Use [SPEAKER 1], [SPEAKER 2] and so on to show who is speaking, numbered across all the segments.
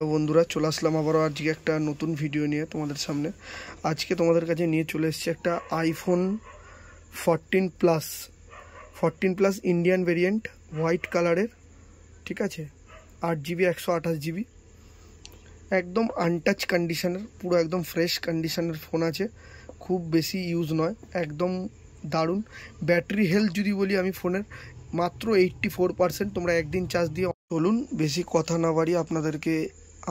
[SPEAKER 1] তো বন্ধুরা চলে আসলাম আবারও আজকে একটা নতুন ভিডিও নিয়ে তোমাদের সামনে। আজকে তোমাদের কাছে নিয়ে চলে এসেছি একটা iPhone 14 plus Indian variant, white কালারের, ঠিক আছে। 8 GB 128 GB, একদম আনটাচ কন্ডিশনের, পুরো একদম ফ্রেশ কন্ডিশনের ফোন আছে, খুব বেশি ইউজ নয়, একদম দারুণ। ব্যাটারি হেলথ যদি বলি আমি ফোনের, মাত্র 84%। তোমরা একদিন চার্জ দিয়ে চলুন, বেশি কথা না বাড়িয়ে আপনাদেরকে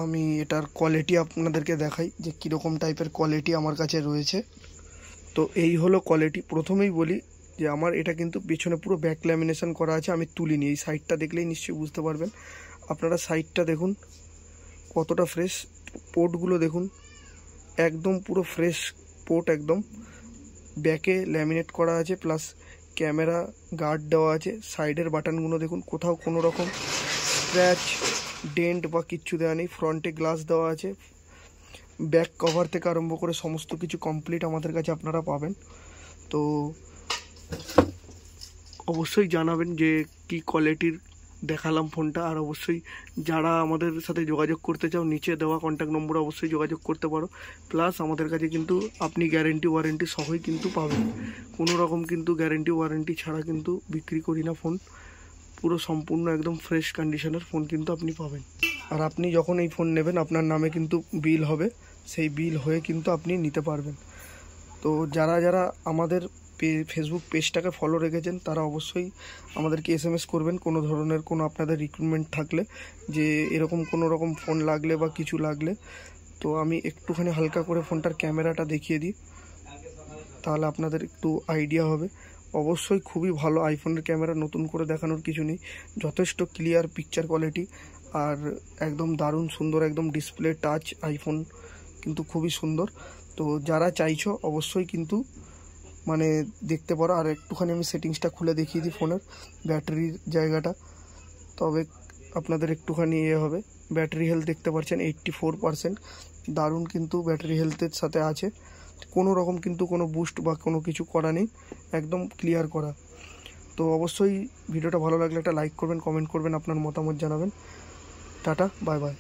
[SPEAKER 1] আমি এটার কোয়ালিটি আপনাদেরকে দেখাই যে কীরকম টাইপের কোয়ালিটি আমার কাছে রয়েছে। তো এই হলো কোয়ালিটি। প্রথমেই বলি যে আমার এটা কিন্তু পিছনে পুরো ব্যাক ল্যামিনেশন করা আছে, আমি তুলিনি। এই সাইডটা দেখলেই নিশ্চয়ই বুঝতে পারবেন। আপনারা সাইডটা দেখুন কতটা ফ্রেশ, পোর্টগুলো দেখুন একদম পুরো ফ্রেশ পোর্ট, একদম ব্যাকে ল্যামিনেট করা আছে, প্লাস ক্যামেরা গার্ড দেওয়া আছে। সাইডের বাটনগুলো দেখুন, কোথাও কোনো রকম স্ক্র্যাচ ডেন্ট বা কিচ্ছু দেওয়া নেই। ফ্রন্টে গ্লাস দেওয়া আছে, ব্যাক কভার থেকে আরম্ভ করে সমস্ত কিছু কমপ্লিট আমাদের কাছে আপনারা পাবেন। তো অবশ্যই জানাবেন যে কি কোয়ালিটির দেখালাম ফোনটা। আর অবশ্যই যারা আমাদের সাথে যোগাযোগ করতে চাও, নিচে দেওয়া কন্ট্যাক্ট নম্বরে অবশ্যই যোগাযোগ করতে পারো। প্লাস আমাদের কাছে কিন্তু আপনি গ্যারেন্টি ওয়ারেন্টি সহই কিন্তু পাবেন, কোনো রকম কিন্তু গ্যারেন্টি ওয়ারেন্টি ছাড়া কিন্তু বিক্রি করি না ফোন। পুরো সম্পূর্ণ একদম ফ্রেশ কন্ডিশনের ফোন কিন্তু আপনি পাবেন। আর আপনি যখন এই ফোন নেবেন আপনার নামে কিন্তু বিল হবে, সেই বিল হয়ে কিন্তু আপনি নিতে পারবেন। তো যারা যারা আমাদের ফেসবুক পেজটাকে ফলো রেখেছেন তারা অবশ্যই আমাদেরকে SMS করবেন কোনো ধরনের কোনো আপনাদের রিক্রুটমেন্ট থাকলে, যে এরকম কোনো রকম ফোন লাগলে বা কিছু লাগলে। তো আমি একটুখানি হালকা করে ফোনটার ক্যামেরাটা দেখিয়ে দিই, তাহলে আপনাদের একটু আইডিয়া হবে। অবশ্যই খুবই ভালো আইফোনের ক্যামেরা, নতুন করে দেখানোর কিছু নেই, যথেষ্ট ক্লিয়ার পিকচার কোয়ালিটি, আর একদম দারুণ সুন্দর, একদম ডিসপ্লে টাচ আইফোন কিন্তু খুবই সুন্দর। তো যারা চাইছো অবশ্যই কিন্তু মানে দেখতে পারো। আর একটুখানি আমি সেটিংসটা খুলে দেখিয়ে দিই ফোনের ব্যাটারির জায়গাটা, তবে আপনাদের একটুখানি হবে। ব্যাটারি হেলথ দেখতে পাচ্ছেন 84%, দারুণ কিন্তু ব্যাটারি হেলথের সাথে আছে, কোনো রকম কিন্তু কোনো বুস্ট বা কোনো কিছু করা নেই, একদম ক্লিয়ার করা। তো অবশ্যই ভিডিওটা ভালো লাগলে একটা লাইক করবেন, কমেন্ট করবেন, আপনার মতামত জানাবেন। Tata, bye bye.